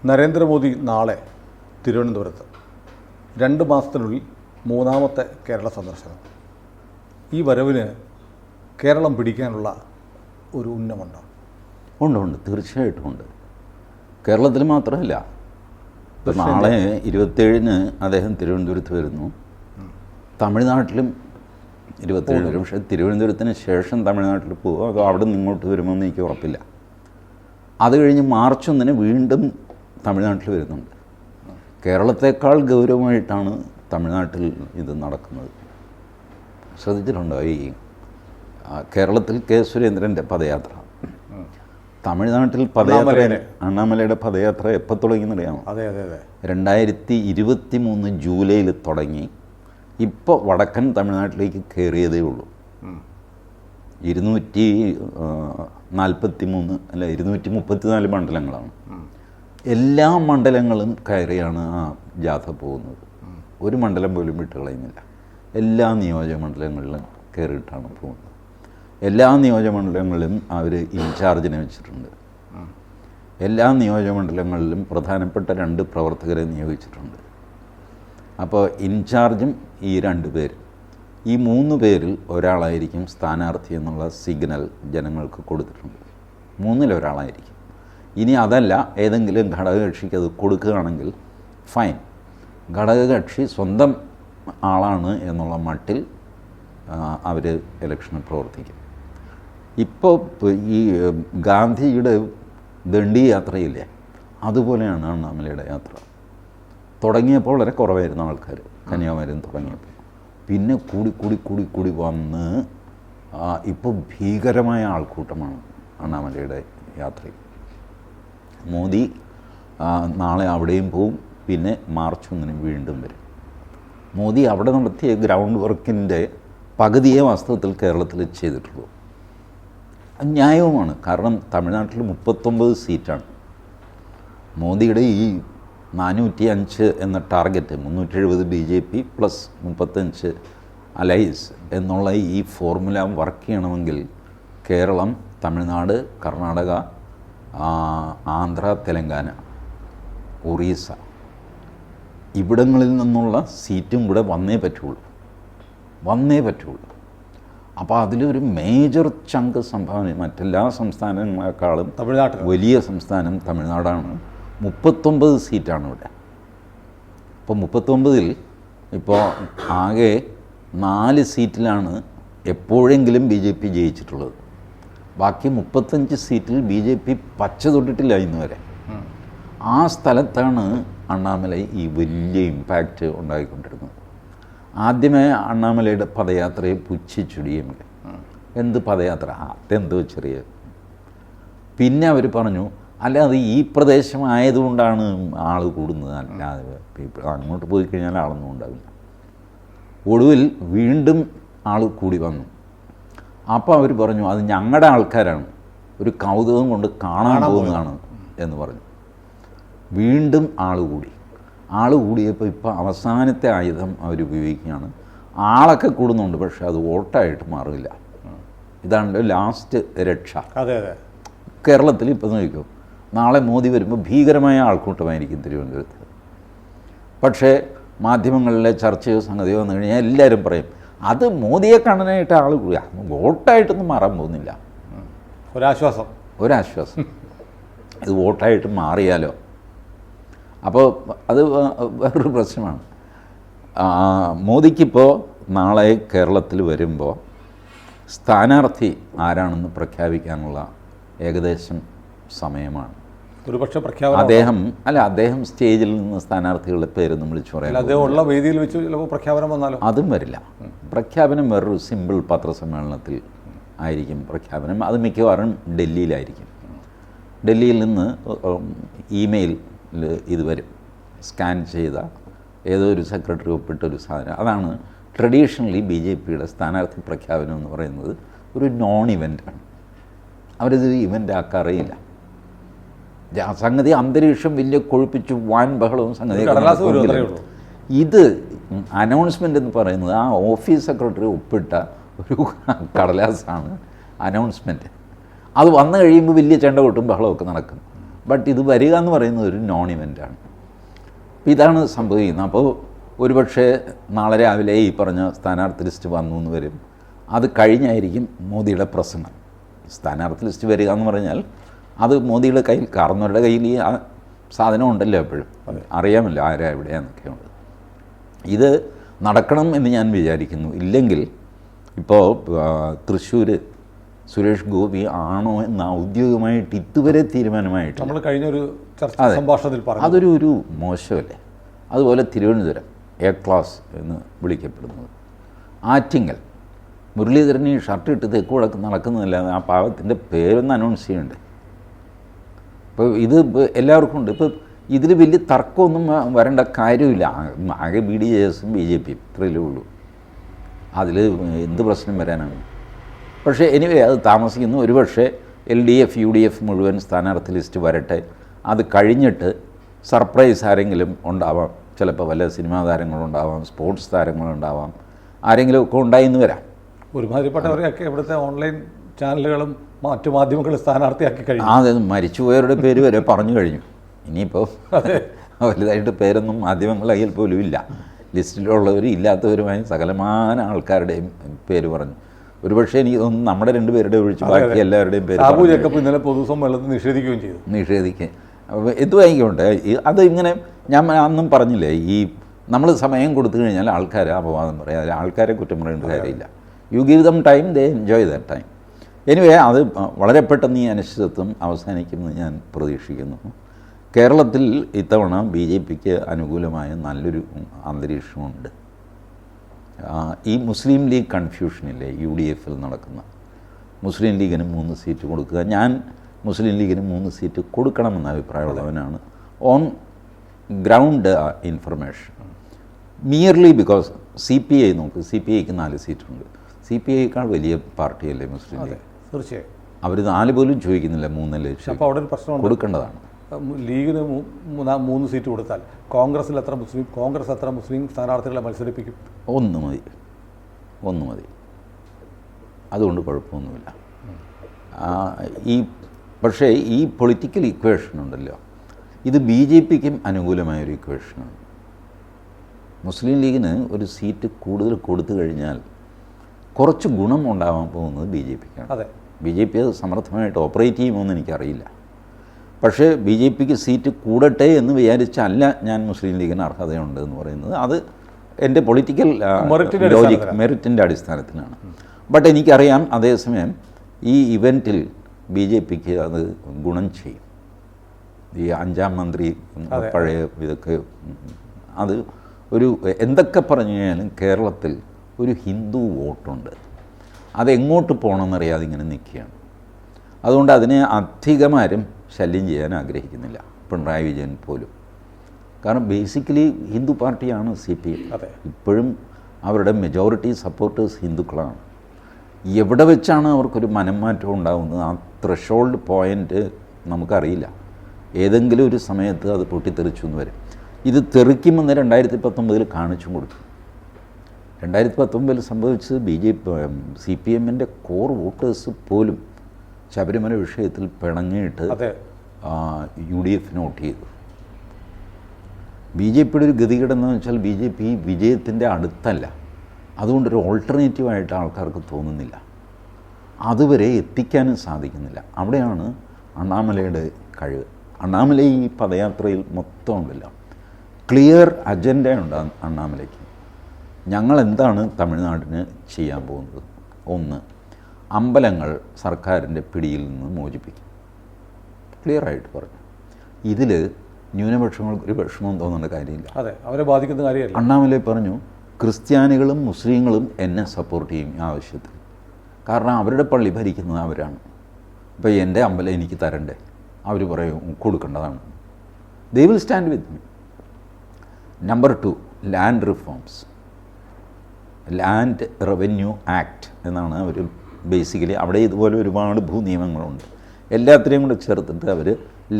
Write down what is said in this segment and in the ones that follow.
നരേന്ദ്രമോദി നാളെ തിരുവനന്തപുരത്ത് 2 മാസത്തിനുള്ളിൽ 3ാമത്തെ കേരള സന്ദർശനം. ഈ വരവിന് കേരളം പിടിക്കാനുള്ള ഒരു ഉന്നമുണ്ടോ? ഉണ്ട്, തീർച്ചയായിട്ടും ഉണ്ട്. കേരളത്തിൽ മാത്രമല്ല, നാളെ 27-ന് അദ്ദേഹം തിരുവനന്തപുരത്ത് വരുന്നു. തമിഴ്നാട്ടിലും 27 വരും. പക്ഷേ തിരുവനന്തപുരത്തിന് ശേഷം തമിഴ്നാട്ടിൽ പോകും. അതോ അവിടെ നിന്ന് ഇങ്ങോട്ട് വരുമെന്ന് എനിക്ക് ഉറപ്പില്ല. അത് കഴിഞ്ഞ് മാർച്ച് 1-ന് വീണ്ടും തമിഴ്നാട്ടിൽ വരുന്നുണ്ട്. കേരളത്തെക്കാൾ ഗൗരവമായിട്ടാണ് തമിഴ്നാട്ടിൽ ഇത് നടക്കുന്നത്. ശ്രദ്ധിച്ചിട്ടുണ്ടോ? ഈ കേരളത്തിൽ കെ സുരേന്ദ്രൻ്റെ പദയാത്ര, തമിഴ്നാട്ടിൽ പദയാത്ര, അണ്ണാമലയുടെ പദയാത്ര എപ്പോൾ തുടങ്ങിയെന്നറിയാമോ? 2023 ജൂലൈയിൽ തുടങ്ങി. ഇപ്പോൾ വടക്കൻ തമിഴ്നാട്ടിലേക്ക് കയറിയതേ ഉള്ളൂ. 234 മണ്ഡലങ്ങളാണ്. എല്ലാ മണ്ഡലങ്ങളും കയറിയാണ് ആ ജാഥ പോകുന്നത്. ഒരു മണ്ഡലം പോലും വിട്ടുകളയുന്നില്ല. എല്ലാ നിയോജകമണ്ഡലങ്ങളിലും കയറിയിട്ടാണ് പോകുന്നത്. എല്ലാ നിയോജകമണ്ഡലങ്ങളിലും അവർ ഇൻചാർജിനെ വെച്ചിട്ടുണ്ട്. എല്ലാ നിയോജകമണ്ഡലങ്ങളിലും പ്രധാനപ്പെട്ട 2 പ്രവർത്തകരെ നിയോഗിച്ചിട്ടുണ്ട്. അപ്പോൾ ഇൻചാർജും ഈ 2 പേര്, ഈ 3 പേരിൽ ഒരാളായിരിക്കും സ്ഥാനാർത്ഥി എന്നുള്ള സിഗ്നൽ ജനങ്ങൾക്ക് കൊടുത്തിട്ടുണ്ട്. 3-ൽ ഒരാളായിരിക്കും. ഇനി അതല്ല, ഏതെങ്കിലും ഘടകകക്ഷിക്ക് അത് കൊടുക്കുകയാണെങ്കിൽ ഫൈൻ. ഘടകകക്ഷി സ്വന്തം ആളാണ് എന്നുള്ള മട്ടിൽ അവർ ഇലക്ഷന് പ്രവർത്തിക്കും. ഇപ്പോൾ ഈ ഗാന്ധിയുടെ ദണ്ഡി യാത്രയില്ലേ, അതുപോലെയാണ് അണ്ണാമലയുടെ യാത്ര. തുടങ്ങിയപ്പോൾ വളരെ കുറവായിരുന്നു ആൾക്കാർ, കന്യാകുമാരിയിൽ തുടങ്ങിയപ്പോൾ. പിന്നെ കൂടി വന്ന് ഇപ്പോൾ ഭീകരമായ ആൾക്കൂട്ടമാണ് അണ്ണാമലയുടെ യാത്രയിൽ. മോദി നാളെ അവിടെയും പോവും. പിന്നെ മാർച്ച് 1-ന് വീണ്ടും വരും. മോദി അവിടെ നടത്തിയ ഗ്രൗണ്ട് വർക്കിൻ്റെ പകുതിയെ വാസ്തവത്തിൽ കേരളത്തിൽ ചെയ്തിട്ടുള്ളൂ. ന്യായവുമാണ്. കാരണം തമിഴ്നാട്ടിൽ 39 സീറ്റാണ്. മോദിയുടെ ഈ 405 എന്ന ടാർഗറ്റ്, 370 BJP പ്ലസ് 35 അലൈസ് എന്നുള്ള ഈ ഫോർമുല വർക്ക് ചെയ്യണമെങ്കിൽ കേരളം, തമിഴ്നാട്, കർണാടക, ആന്ധ്ര, തെലങ്കാന, ഒറീസ ഇവിടങ്ങളിൽ നിന്നുള്ള സീറ്റും കൂടെ വന്നേ പറ്റുള്ളൂ. അപ്പോൾ അതിലൊരു മേജർ ചങ്ക് സംഭാവന മറ്റെല്ലാ സംസ്ഥാനങ്ങളെക്കാളും വലിയ സംസ്ഥാനം തമിഴ്നാടാണ്. 39 സീറ്റാണ് ഇവിടെ. ഇപ്പോൾ 39-ൽ ഇപ്പോൾ ആകെ 4 സീറ്റിലാണ് എപ്പോഴെങ്കിലും BJP ജയിച്ചിട്ടുള്ളത്. ബാക്കി 35 സീറ്റിൽ BJP പച്ച തൊട്ടിട്ടില്ല ഇന്ന് വരെ. ആ സ്ഥലത്താണ് അണ്ണാമല ഈ വലിയ ഇമ്പാക്റ്റ് ഉണ്ടായിക്കൊണ്ടിരുന്നത്. ആദ്യമേ അണ്ണാമലയുടെ പദയാത്രയെ പുച്ഛിച്ചുടിയും, എന്ത് പദയാത്ര, അതെന്തോ ചെറിയ. പിന്നെ അവർ പറഞ്ഞു, അല്ല അത് ഈ പ്രദേശമായതുകൊണ്ടാണ് ആൾ കൂടുന്നത്, അല്ലാതെ അങ്ങോട്ട് പോയി കഴിഞ്ഞാൽ ആളൊന്നും ഉണ്ടാവില്ല. ഒടുവിൽ വീണ്ടും ആൾ കൂടി വന്നു. അപ്പോൾ അവർ പറഞ്ഞു, അത് ഞങ്ങളുടെ ആൾക്കാരാണ്, ഒരു കൗതുകം കൊണ്ട് കാണാൻ പോകുന്നതാണ് എന്ന് പറഞ്ഞു. വീണ്ടും ആൾ കൂടിയപ്പോൾ ഇപ്പോൾ അവസാനത്തെ ആയുധം അവർ ഉപയോഗിക്കുകയാണ്. ആളൊക്കെ കൂടുന്നുണ്ട്, പക്ഷേ അത് വോട്ടായിട്ട് മാറില്ല. ഇതാണ് ലാസ്റ്റ് രക്ഷ. കേരളത്തിൽ ഇപ്പോൾ നോക്കിക്കോ, നാളെ മോദി വരുമ്പോൾ ഭീകരമായ ആൾക്കൂട്ടമായിരിക്കും തിരുവനന്തപുരത്ത്. പക്ഷേ മാധ്യമങ്ങളിലെ ചർച്ചയോ സംഗതിയോ വന്നു കഴിഞ്ഞാൽ എല്ലാവരും പറയും, അത് മോദിയെ കാണാനായിട്ട് ആൾ കൂടുക, വോട്ടായിട്ടൊന്നും മാറാൻ പോകുന്നില്ല. ഒരാശ്വാസം ഇത് വോട്ടായിട്ട് മാറിയാലോ. അപ്പോൾ അത് വേറൊരു പ്രശ്നമാണ്. മോദിക്കിപ്പോൾ നാളെ കേരളത്തിൽ വരുമ്പോൾ സ്ഥാനാർത്ഥി ആരാണെന്ന് പ്രഖ്യാപിക്കാനുള്ള ഏകദേശം സമയമാണ്. ഒരുപക്ഷെ അദ്ദേഹം സ്റ്റേജിൽ നിന്ന് സ്ഥാനാർത്ഥികളുടെ പേരൊന്നും വിളിച്ചു പറയാൻ, വേദിയിൽ വെച്ച് പ്രഖ്യാപനം വന്നാലോ? അതും വരില്ല. പ്രഖ്യാപനം വേറൊരു സിമ്പിൾ പത്രസമ്മേളനത്തിൽ ആയിരിക്കും പ്രഖ്യാപനം. അത് മിക്കവാറും ഡൽഹിയിലായിരിക്കും. ഡൽഹിയിൽ നിന്ന് ഇമെയിൽ ഇത് വരും, സ്കാൻ ചെയ്ത ഏതോ ഒരു സെക്രട്ടറി ഒപ്പിട്ടൊരു സാധനം. അതാണ് ട്രഡീഷണലി BJPയുടെ സ്ഥാനാർത്ഥി പ്രഖ്യാപനം എന്ന് പറയുന്നത്. ഒരു നോൺ ഇവൻ്റാണ്. അവരിത് ഇവൻ്റ് ആക്കാറില്ല. സംഗതി അന്തരീക്ഷം വലിയ കൊഴുപ്പിച്ച് വാൻ ബഹളവും സംഗതി. ഇത് അനൗൺസ്മെൻ്റ് എന്ന് പറയുന്നത് ആ ഓഫീസ് സെക്രട്ടറി ഒപ്പിട്ട ഒരു കടലാസാണ് അനൗൺസ്മെൻറ്റ്. അത് വന്നു കഴിയുമ്പോൾ വലിയ ചെണ്ട കൊട്ടും ബഹളമൊക്കെ നടക്കും. ബട്ട് ഇത് വരിക എന്ന് പറയുന്നത് ഒരു നോൺ ഇവൻ്റാണ്. ഇതാണ് സംഭവിക്കുന്നത്. അപ്പോൾ ഒരുപക്ഷെ നാളെ രാവിലെ ഈ പറഞ്ഞ സ്ഥാനാർത്ഥി ലിസ്റ്റ് വന്നു എന്ന് വരും. അത് കഴിഞ്ഞായിരിക്കും മോദിയുടെ പ്രസംഗം. സ്ഥാനാർത്ഥി ലിസ്റ്റ് വരിക എന്ന് പറഞ്ഞാൽ അത് മോദിയുടെ കയ്യിൽ, കാരണവരുടെ കയ്യിൽ ഈ സാധനം ഉണ്ടല്ലോ എപ്പോഴും, അറിയാമല്ലോ ആരാ എവിടെയാന്നൊക്കെ ഉണ്ട്. ഇത് നടക്കണം എന്ന് ഞാൻ വിചാരിക്കുന്നു. ഇല്ലെങ്കിൽ ഇപ്പോൾ തൃശ്ശൂർ സുരേഷ് ഗോപി ആണോ എന്ന് ഔദ്യോഗികമായിട്ട് ഇതുവരെ തീരുമാനമായിട്ട് നമ്മൾ കഴിഞ്ഞൊരു സംഭാഷണത്തിൽ പറഞ്ഞു, അതൊരു മോശമല്ലേ. അതുപോലെ തിരുവനന്തപുരം എ ക്ലാസ് എന്ന് വിളിക്കപ്പെടുന്നത്, ആറ്റിങ്ങൽ മുരളീധരൻ ഈ ഷർട്ട് ഇട്ട് തെക്കുവടക്ക് നടക്കുന്നതല്ലാതെ ആ പാവത്തിൻ്റെ പേരൊന്ന് അനൗൺസ് ചെയ്യണ്ടേ. ഇപ്പോൾ ഇത് എല്ലാവർക്കും ഉണ്ട്. ഇപ്പോൾ ഇതിൽ വലിയ തർക്കമൊന്നും വരേണ്ട കാര്യമില്ല. ആകെ BDJS-ഉം BJP-യും ഇത്രയല്ലേ ഉള്ളൂ. അതിൽ എന്ത് പ്രശ്നം വരാനാണ്? പക്ഷേ എനിവേ അത് താമസിക്കുന്നു. ഒരുപക്ഷെ LDF UDF മുഴുവൻ സ്ഥാനാർത്ഥി ലിസ്റ്റ് വരട്ടെ. അത് കഴിഞ്ഞിട്ട് സർപ്രൈസ് ആരെങ്കിലും ഉണ്ടാവാം. ചിലപ്പോൾ വല്ല സിനിമാ താരങ്ങളുണ്ടാവാം, സ്പോർട്സ് താരങ്ങളുണ്ടാവാം, ആരെങ്കിലുമൊക്കെ ഉണ്ടായിന്ന് വരാം. ഒരുമാതിരിപ്പെട്ടവരെയൊക്കെ ഇവിടുത്തെ ഓൺലൈൻ ചാനലുകളും മറ്റു മാധ്യമങ്ങളും സ്ഥാനാർത്ഥിയാക്കി കഴിഞ്ഞു. അതെ, മരിച്ചുപോയവരുടെ പേര് വരെ പറഞ്ഞു കഴിഞ്ഞു. ഇനിയിപ്പോൾ വലുതായിട്ട് പേരൊന്നും മാധ്യമങ്ങളുടെ കയ്യിൽ പോലും ഇല്ല. ലിസ്റ്റിലുള്ളവരും ഇല്ലാത്തവരുമായ സകലമാന ആൾക്കാരുടെയും പേര് പറഞ്ഞു. ഒരുപക്ഷെ എനിക്ക് തോന്നുന്നു നമ്മുടെ രണ്ടുപേരുടെ ഒഴിച്ച് ബാക്കി എല്ലാവരുടെയും പേര് ഇന്നലെ പൊതുസമ്മേളനത്തിൽ നിഷേധിക്കുകയും ചെയ്തു. നിഷേധിക്കുക എന്തു വാങ്ങിക്കോട്ടെ. അത് ഇങ്ങനെ ഞാൻ അന്നും പറഞ്ഞില്ലേ, ഈ നമ്മൾ സമയം കൊടുത്തു കഴിഞ്ഞാൽ ആൾക്കാർ അപവാദം പറയാം. ആൾക്കാരെ കുറ്റം പറയേണ്ട കാര്യമില്ല. You give them time, they enjoy that time. Anyway അത് വളരെ പെട്ടെന്ന് ഈ അനിശ്ചിതത്വം അവസാനിക്കുമെന്ന് ഞാൻ പ്രതീക്ഷിക്കുന്നു. കേരളത്തിൽ ഇത്തവണ BJPക്ക് അനുകൂലമായ നല്ലൊരു അന്തരീക്ഷമുണ്ട്. ഈ മുസ്ലിം ലീഗ് കൺഫ്യൂഷനില്ലേ UDF-ൽ നടക്കുന്ന, മുസ്ലിം ലീഗിന് 3 സീറ്റ് കൊടുക്കുക. ഞാൻ മുസ്ലിം ലീഗിന് 3 സീറ്റ് കൊടുക്കണമെന്ന അഭിപ്രായമുള്ളവനാണ്. On ground information merely because CPI നോക്ക്, CPIക്ക് 4 സീറ്റുണ്ട്. CPIയേക്കാൾ വലിയ പാർട്ടിയല്ലേ മുസ്ലിം ലീഗ്? തീർച്ചയായും. അവർ 4 പോലും ചോദിക്കുന്നില്ല, 3 അപ്പോൾ അവിടെ ഒരു പ്രശ്നം കൊടുക്കേണ്ടതാണ്. ലീഗിന് 3 സീറ്റ് കൊടുത്താൽ കോൺഗ്രസ് എത്ര മുസ്ലിം സ്ഥാനാർത്ഥികളെ മത്സരിപ്പിക്കും? 1 മതി. അതുകൊണ്ട് കുഴപ്പമൊന്നുമില്ല. പക്ഷേ ഈ പൊളിറ്റിക്കൽ ഇക്വേഷൻ ഉണ്ടല്ലോ, ഇത് BJPക്കും അനുകൂലമായൊരു ഇക്വേഷനാണ്. മുസ്ലിം ലീഗിന് ഒരു സീറ്റ് കൂടുതൽ കൊടുത്തു കഴിഞ്ഞാൽ കുറച്ച് ഗുണം ഉണ്ടാവാൻ പോകുന്നത് BJPക്കാണ്. അതെ, BJP അത് സമർത്ഥമായിട്ട് ഓപ്പറേറ്റ് ചെയ്യുമോയെന്ന് എനിക്കറിയില്ല. പക്ഷേ BJPക്ക് സീറ്റ് കൂടട്ടെ എന്ന് വിചാരിച്ചല്ല ഞാൻ മുസ്ലിം ലീഗിന് അർഹതയുണ്ട് എന്ന് പറയുന്നത്. അത് എൻ്റെ പൊളിറ്റിക്കൽ ലോജിക്, മെറിറ്റിൻ്റെ അടിസ്ഥാനത്തിലാണ്. ബട്ട് എനിക്കറിയാം അതേസമയം ഈ ഇവൻറ്റിൽ BJPക്ക് അത് ഗുണം ചെയ്യും. ഈ 5ാം മന്ത്രി പഴയ ഇതൊക്കെ അത് ഒരു എന്തൊക്കെ പറഞ്ഞു കഴിഞ്ഞാലും കേരളത്തിൽ ഒരു ഹിന്ദു വോട്ടുണ്ട്. അതെങ്ങോട്ട് പോകണമെന്നറിയാതെ ഇങ്ങനെ നിൽക്കുകയാണ്. അതുകൊണ്ട് അതിനെ അധികമാരും ശല്യം ചെയ്യാൻ ആഗ്രഹിക്കുന്നില്ല, പിണറായി വിജയൻ പോലും. കാരണം ബേസിക്കലി ഹിന്ദു പാർട്ടിയാണ് CPM. ഇപ്പോഴും അവരുടെ മെജോറിറ്റി സപ്പോർട്ടേഴ്സ് ഹിന്ദുക്കളാണ്. എവിടെ വെച്ചാണ് അവർക്കൊരു മനംമാറ്റം ഉണ്ടാകുന്നത്? ആ ത്രഷോൾഡ് പോയിൻ്റ് നമുക്കറിയില്ല. ഏതെങ്കിലും ഒരു സമയത്ത് അത് പൊട്ടിത്തെറിച്ചു എന്ന് വരും. ഇത് തെറിക്കുമെന്ന് 2019 കാണിച്ചും കൊടുത്തു. 2019 സംഭവിച്ചത് CPM-ൻ്റെ കോർ വോട്ടേഴ്സ് പോലും ശബരിമല വിഷയത്തിൽ പിണങ്ങിയിട്ട് UDF വോട്ട് ചെയ്തു. BJPയുടെ ഒരു ഗതികേടെന്ന് വെച്ചാൽ BJP വിജയത്തിൻ്റെ അടുത്തല്ല. അതുകൊണ്ടൊരു ഓൾട്ടർനേറ്റീവായിട്ട് ആൾക്കാർക്ക് തോന്നുന്നില്ല, അതുവരെ എത്തിക്കാനും സാധിക്കുന്നില്ല. അവിടെയാണ് അണ്ണാമലയുടെ കഴിവ്. അണ്ണാമല ഈ പദയാത്രയിൽ മൊത്തം ഉണ്ടല്ലോ, ക്ലിയർ അജണ്ടയുണ്ട് അണ്ണാമലയ്ക്ക്. ഞങ്ങൾ എന്താണ് തമിഴ്നാടിന് ചെയ്യാൻ പോകുന്നത്? 1, അമ്പലങ്ങൾ സർക്കാരിൻ്റെ പിടിയിൽ നിന്ന് മോചിപ്പിക്കും. ക്ലിയറായിട്ട് പറഞ്ഞു. ഇതിൽ ന്യൂനപക്ഷങ്ങൾക്ക് ഒരു വിഷമം തോന്നേണ്ട കാര്യമില്ല. അതെ, അവരെ ബാധിക്കുന്ന കാര്യമല്ല. അണ്ണാമലൈ പറഞ്ഞു, ക്രിസ്ത്യാനികളും മുസ്ലിങ്ങളും എന്നെ സപ്പോർട്ട് ചെയ്യും ഈ ആവശ്യത്തിൽ. കാരണം അവരുടെ പള്ളി ഭരിക്കുന്നത് അവരാണ്. ഇപ്പോൾ എൻ്റെ അമ്പലം എനിക്ക് തരണ്ടേ? അവർ പറയും കൊടുക്കേണ്ടതാണ്. They will stand with me. Number 2, land reforms. Land revenue act എന്നാണ് അവർ ബേസിക്കലി, അവിടെ ഇതുപോലെ ഒരുപാട് ഭൂനിയമങ്ങളുണ്ട്. എല്ലാത്തിനെയും കൂടെ ചേർത്തിട്ട് അവർ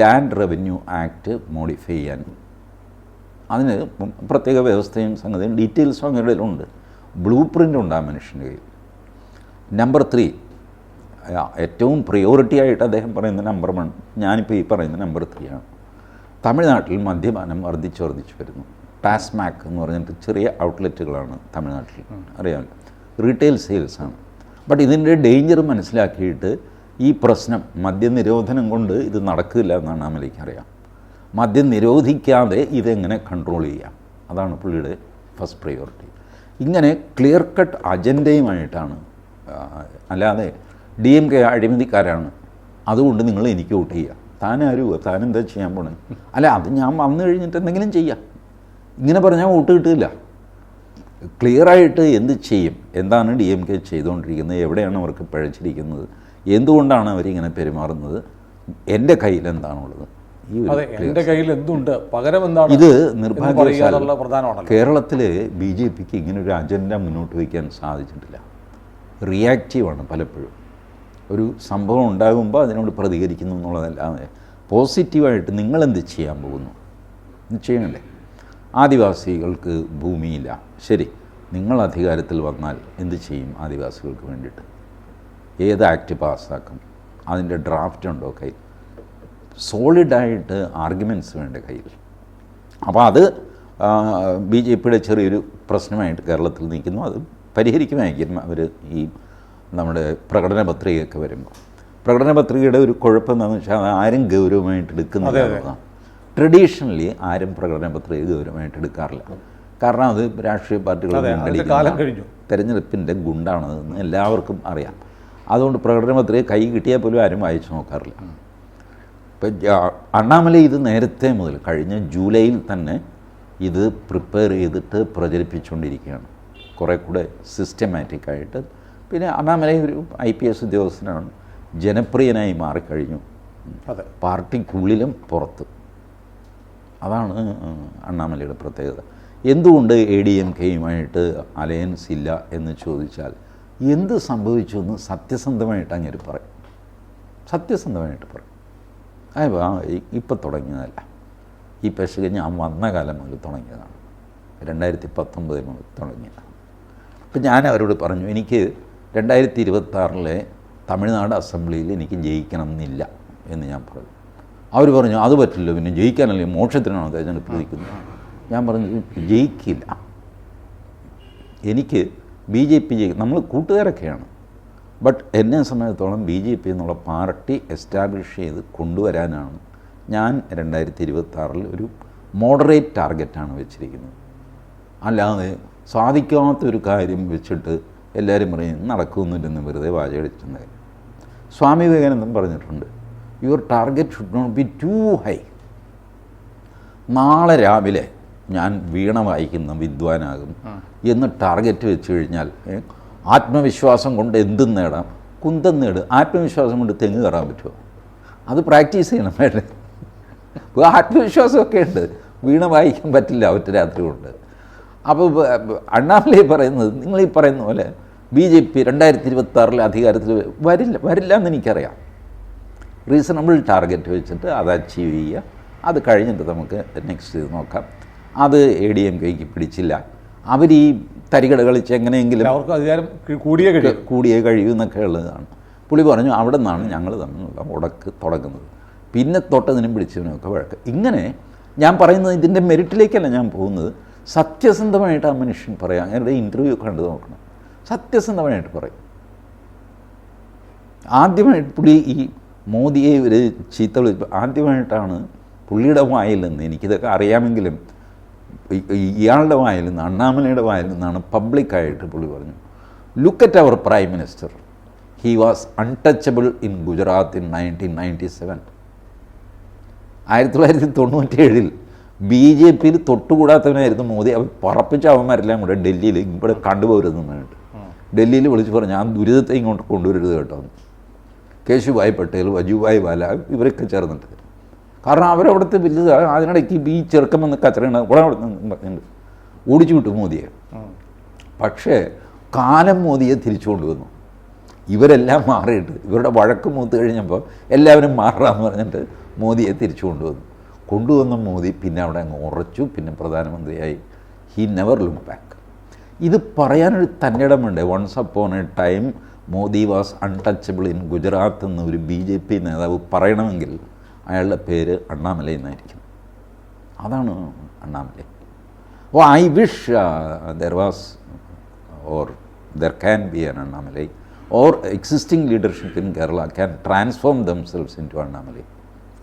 ലാൻഡ് റവന്യൂ ആക്ട് മോഡിഫൈ ചെയ്യാൻ, അതിന് പ്രത്യേക വ്യവസ്ഥയും സംഗതിയും ഡീറ്റെയിൽസും അങ്ങനെയുണ്ട്. ബ്ലൂ പ്രിൻ്റ് ഉണ്ട് ആ മനുഷ്യൻ്റെ കയ്യിൽ. നമ്പർ 3, ഏറ്റവും പ്രിയോറിറ്റി ആയിട്ട് അദ്ദേഹം പറയുന്ന നമ്പർ 1, ഞാനിപ്പോൾ ഈ പറയുന്ന നമ്പർ 3 ആണ്. തമിഴ്നാട്ടിൽ മദ്യപാനം വർദ്ധിച്ച് വരുന്നു. ടാസ്മാക് എന്ന് പറഞ്ഞിട്ട് ചെറിയ ഔട്ട്ലെറ്റുകളാണ് തമിഴ്നാട്ടിൽ, അറിയാമല്ലോ, റീറ്റെയിൽ സെയിൽസാണ്. ബട്ട് ഇതിൻ്റെ ഡേഞ്ചർ മനസ്സിലാക്കിയിട്ട് ഈ പ്രശ്നം മദ്യനിരോധനം കൊണ്ട് ഇത് നടക്കില്ല എന്നാണ് അമലയ്ക്ക് അറിയാം. മദ്യം നിരോധിക്കാതെ ഇതെങ്ങനെ കൺട്രോൾ ചെയ്യാം, അതാണ് പുള്ളിയുടെ ഫസ്റ്റ് പ്രയോറിറ്റി. ഇങ്ങനെ ക്ലിയർ കട്ട് അജണ്ടയുമായിട്ടാണ്, അല്ലാതെ DMK അഴിമതിക്കാരാണ് അതുകൊണ്ട് നിങ്ങൾ എനിക്ക് വോട്ട് ചെയ്യുക, താനാരുമോ, താനെന്താ ചെയ്യാൻ പോണേ, അല്ല അത് ഞാൻ വന്നു കഴിഞ്ഞിട്ട് എന്തെങ്കിലും ചെയ്യാം, ഇങ്ങനെ പറഞ്ഞാൽ വോട്ട് കിട്ടില്ല. ക്ലിയറായിട്ട് എന്ത് ചെയ്യും, എന്താണ് DMK ചെയ്തുകൊണ്ടിരിക്കുന്നത്, എവിടെയാണ് അവർക്ക് പഴച്ചിരിക്കുന്നത്, എന്തുകൊണ്ടാണ് അവരിങ്ങനെ പെരുമാറുന്നത്, എൻ്റെ കയ്യിൽ എന്താണുള്ളത്, എൻ്റെ കയ്യിൽ എന്തുണ്ട്, പകരം എന്താണ്, ഇത് നിർഭാഗ്യവശാൽ പ്രധാനമാണ്. കേരളത്തിൽ BJPക്ക് ഇങ്ങനൊരു അജണ്ട മുന്നോട്ട് വയ്ക്കാൻ സാധിച്ചിട്ടില്ല. റിയാക്റ്റീവാണ് പലപ്പോഴും. ഒരു സംഭവം ഉണ്ടാകുമ്പോൾ അതിനോട് പ്രതികരിക്കുന്നു എന്നുള്ളതല്ലാതെ പോസിറ്റീവായിട്ട് നിങ്ങളെന്ത് ചെയ്യാൻ പോകുന്നു, ചെയ്യണ്ടേ. ആദിവാസികൾക്ക് ഭൂമിയില്ല, ശരി, നിങ്ങൾ അധികാരത്തിൽ വന്നാൽ എന്ത് ചെയ്യും ആദിവാസികൾക്ക് വേണ്ടിയിട്ട്, ഏത് ആക്ട് പാസ്സാക്കും, അതിൻ്റെ ഡ്രാഫ്റ്റ് ഉണ്ടോ കയ്യിൽ, സോളിഡായിട്ട് ആർഗ്യുമെൻറ്റ്സ് വേണ്ട കയ്യിൽ. അപ്പോൾ അത് BJPയുടെ ചെറിയൊരു പ്രശ്നമായിട്ട് കേരളത്തിൽ നിൽക്കുന്നു. അത് പരിഹരിക്കുമായിരിക്കും അവർ ഈ നമ്മുടെ പ്രകടന പത്രികയൊക്കെ വരുമ്പോൾ. പ്രകടന പത്രികയുടെ ഒരു കുഴപ്പം എന്താണെന്ന് വെച്ചാൽ ആരും ഗൗരവമായിട്ട് എടുക്കുന്നില്ല. ട്രഡീഷണലി ആരും പ്രകടന പത്രിക ഗൗരവമായിട്ട് എടുക്കാറില്ല. കാരണം അത് രാഷ്ട്രീയ പാർട്ടികൾ തെരഞ്ഞെടുപ്പിൻ്റെ ഗുണ്ടാണെന്ന് എല്ലാവർക്കും അറിയാം. അതുകൊണ്ട് പ്രകടന പത്രിക കൈ കിട്ടിയാൽ പോലും ആരും വായിച്ചു നോക്കാറില്ല. ഇപ്പം അണ്ണാമലൈ ഇത് നേരത്തെ മുതൽ കഴിഞ്ഞ ജൂലൈയിൽ തന്നെ ഇത് പ്രിപ്പയർ ചെയ്തിട്ട് പ്രചരിപ്പിച്ചുകൊണ്ടിരിക്കുകയാണ്, കുറേ കൂടെ സിസ്റ്റമാറ്റിക്കായിട്ട്. പിന്നെ അണ്ണാമലൈ ഒരു IPS ഉദ്യോഗസ്ഥനാണ്, ജനപ്രിയനായി മാറിക്കഴിഞ്ഞു പാർട്ടിക്കുള്ളിലും പുറത്തും. അതാണ് അണ്ണാമലൈയുടെ പ്രത്യേകത. എന്തുകൊണ്ട് ADMKയുമായിട്ട് അലയൻസ് ഇല്ല എന്ന് ചോദിച്ചാൽ എന്ത് സംഭവിച്ചു എന്ന് സത്യസന്ധമായിട്ട് അങ്ങനെ പറയും, സത്യസന്ധമായിട്ട് പറയും. ഇപ്പം തുടങ്ങിയതല്ല, ഈ പെശക ഞാൻ വന്ന കാലം മുതൽ തുടങ്ങിയതാണ്, 2019 മുതൽ തുടങ്ങിയതാണ്. അപ്പം ഞാൻ അവരോട് പറഞ്ഞു, എനിക്ക് 2026 തമിഴ്നാട് അസംബ്ലിയിൽ എനിക്ക് ജയിക്കണം എന്നില്ല എന്ന് ഞാൻ പറഞ്ഞു. അവർ പറഞ്ഞു അത് പറ്റില്ല, പിന്നെ ജയിക്കാനല്ലേ, മോക്ഷത്തിനാണോ തെരഞ്ഞെടുപ്പ് ജയിക്കുന്നത്. ഞാൻ പറഞ്ഞു ജയിക്കില്ല, എനിക്ക് BJP ജയിക്കും, നമ്മൾ കൂട്ടുകാരൊക്കെയാണ്, ബട്ട് എന്നെ സംബന്ധിച്ചിടത്തോളം BJP എന്നുള്ള പാർട്ടി എസ്റ്റാബ്ലിഷ് ചെയ്ത് കൊണ്ടുവരാനാണ് ഞാൻ 2026 ഒരു മോഡറേറ്റ് ടാർഗറ്റാണ് വെച്ചിരിക്കുന്നത്. അല്ലാതെ സാധിക്കാത്തൊരു കാര്യം വെച്ചിട്ട് എല്ലാവരും പറയും നടക്കുന്നില്ലെന്ന് വെറുതെ വാചകടിച്ചെന്ന്. സ്വാമി വിവേകാനന്ദൻ പറഞ്ഞിട്ടുണ്ട്, your target should not be too high. നാളെ രാവിലെ ഞാൻ വീണ വായിക്കുന്ന വിദ്വാനാകും എന്ന് ടാർഗറ്റ് വെച്ച് കഴിഞ്ഞാൽ ആത്മവിശ്വാസം കൊണ്ട് എന്തും നേടാം, കുന്തം നേട്. ആത്മവിശ്വാസം കൊണ്ട് തെങ്ങ് കയറാൻ പറ്റുമോ? അത് പ്രാക്ടീസ് ചെയ്യണം വേണ്ടേ. ആത്മവിശ്വാസമൊക്കെ ഉണ്ട്, വീണ വായിക്കാൻ പറ്റില്ല ഒറ്റ രാത്രി കൊണ്ട്. അപ്പോൾ അണ്ണാമലൈ പറയുന്നത് നിങ്ങളീ പറയുന്ന പോലെ BJP 2026 അധികാരത്തിൽ വരില്ല എന്ന് എനിക്കറിയാം. റീസണബിൾ ടാർഗറ്റ് വെച്ചിട്ട് അത് അച്ചീവ് ചെയ്യുക, അത് കഴിഞ്ഞിട്ട് നമുക്ക് നെക്സ്റ്റ് ഇത് നോക്കാം. അത് ADMKയ്ക്ക് പിടിച്ചില്ല, അവർ ഈ തരികട കളിച്ച് എങ്ങനെയെങ്കിലും അവർക്ക് അധികാരം കൂടിയേ കഴിയുമെന്നൊക്കെ ഉള്ളതാണ്. പുള്ളി പറഞ്ഞു അവിടെ നിന്നാണ് ഞങ്ങൾ തമ്മിലുള്ള ഉടക്ക് തുടങ്ങുന്നത്, പിന്നെ തൊട്ടതിനും പിടിച്ചതിനുമൊക്കെ വഴക്ക്. ഇങ്ങനെ ഞാൻ പറയുന്നത് ഇതിൻ്റെ മെറിറ്റിലേക്കല്ല ഞാൻ പോകുന്നത്, സത്യസന്ധമായിട്ട് ആ മനുഷ്യൻ പറയാം. ഞങ്ങളുടെ ഇൻ്റർവ്യൂ കണ്ടു നോക്കണം, സത്യസന്ധമായിട്ട് പറയും. ആദ്യമായിട്ട് പുള്ളി ഈ മോദിയെ ഒരു ചീത്ത വിളിച്ചു, ആദ്യമായിട്ടാണ് പുള്ളിയുടെ വായിൽ നിന്ന്, എനിക്കിതൊക്കെ അറിയാമെങ്കിലും ഇയാളുടെ വായിൽ നിന്ന്, അണ്ണാമലയുടെ വായിൽ നിന്നാണ് പബ്ലിക്കായിട്ട് പുള്ളി പറഞ്ഞു, look at our prime minister, he was untouchable in Gujarat in 1997. 1997 BJPയിൽ തൊട്ടുകൂടാത്തവനായിരുന്നു മോദി. അവർ പറപ്പിച്ച അവന്മാരെല്ലാം കൂടെ ഡൽഹിയിൽ ഇവിടെ കണ്ടുപോകരുതെന്ന് പറഞ്ഞിട്ട് ഡൽഹിയിൽ വിളിച്ച് പറഞ്ഞു, ഞാൻ ദുരിതത്തെ ഇങ്ങോട്ട് കൊണ്ടുവരരുത് കേട്ടോ. കേശുഭായ് പട്ടേൽ, വജുഭായ് വാല ഇവരൊക്കെ ചേർന്നിട്ട്, കാരണം അവരവിടുത്തെ വലിയ അതിനിടയ്ക്ക് ഈ ചെറുക്കം വന്ന് കച്ചറയാണ് പറഞ്ഞിട്ട് ഓടിച്ചു വിട്ടു മോദിയെ. പക്ഷേ കാലം മോദിയെ തിരിച്ചു കൊണ്ടുവന്നു. ഇവരെല്ലാം മാറിയിട്ട് ഇവരുടെ വഴക്ക് മൂത്ത് കഴിഞ്ഞപ്പോൾ എല്ലാവരും മാറാമെന്ന് പറഞ്ഞിട്ട് മോദിയെ തിരിച്ചു കൊണ്ടുവന്ന മോദി പിന്നെ അവിടെ അങ്ങ് ഉറച്ചു, പിന്നെ പ്രധാനമന്ത്രിയായി. He never look back. ഇത് പറയാനൊരു തന്നിടം വേണ്ടേ. Once upon a time Modi was untouchable in Gujarat എന്ന് ഒരു BJP നേതാവ് പറയണമെങ്കിൽ അയാളുടെ പേര് അണ്ണാമലൈ എന്നായിരിക്കും. അതാണ് അണ്ണാമലൈ. അപ്പോൾ I wish there was or there can be an Annamalai or existing leadership in Kerala can transform themselves into Annamalai.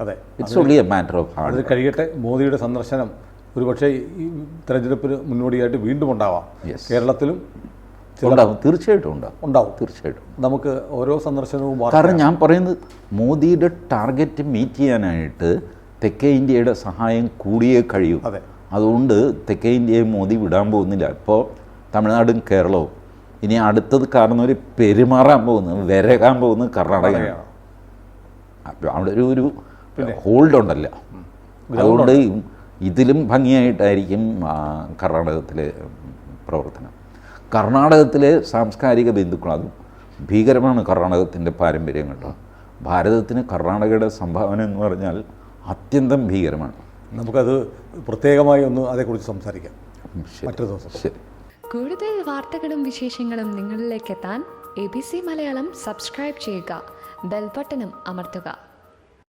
അതെ, it's only a matter of hard. അത് കഴിയട്ടെ. മോദിയുടെ സന്ദർശനം ഒരുപക്ഷെ ഈ തെരഞ്ഞെടുപ്പിന് മുന്നോടിയായിട്ട് വീണ്ടും ഉണ്ടാവാം. കേരളത്തിലും ഉണ്ടാവും, തീർച്ചയായിട്ടും ഉണ്ടാവും. തീർച്ചയായിട്ടും നമുക്ക് ഓരോ സന്ദർശനവും കാരണം ഞാൻ പറയുന്നത് മോദിയുടെ ടാർഗറ്റ് മീറ്റ് ചെയ്യാനായിട്ട് തെക്കേ ഇന്ത്യയുടെ സഹായം കൂടിയേ കഴിയൂ. അതെ, അതുകൊണ്ട് തെക്കേ ഇന്ത്യയെ മോദി വിടാൻ പോകുന്നില്ല. ഇപ്പോൾ തമിഴ്നാടും കേരളവും, ഇനി അടുത്തത് കാരണവർ പെരുമാറാൻ പോകുന്നത്, വിരകാൻ പോകുന്നത് കർണാടകയാണ്. അവിടെ ഒരു ഹോൾഡ് ഉണ്ടല്ലോ. അതുകൊണ്ട് ഇതിലും ഭംഗിയായിട്ടായിരിക്കും കർണാടകത്തിലെ പ്രവർത്തനം. കർണാടകത്തിലെ സാംസ്കാരിക ബന്ധുക്കൾ, അതും ഭീകരമാണ് കർണാടകത്തിൻ്റെ പാരമ്പര്യം കേട്ടോ. ഭാരതത്തിന് കർണാടകയുടെ സംഭാവന എന്ന് പറഞ്ഞാൽ അത്യന്തം ഭീകരമാണ്. നമുക്കത് പ്രത്യേകമായി ഒന്ന് അതേക്കുറിച്ച് സംസാരിക്കാം മറ്റൊരു ദിവസം. ശരി. കൂടുതൽ വാർത്തകളും വിശേഷങ്ങളും നിങ്ങളിലേക്ക് എത്താൻ ABC മലയാളം സബ്സ്ക്രൈബ് ചെയ്യുക, ബെൽ ബട്ടണും അമർത്തുക.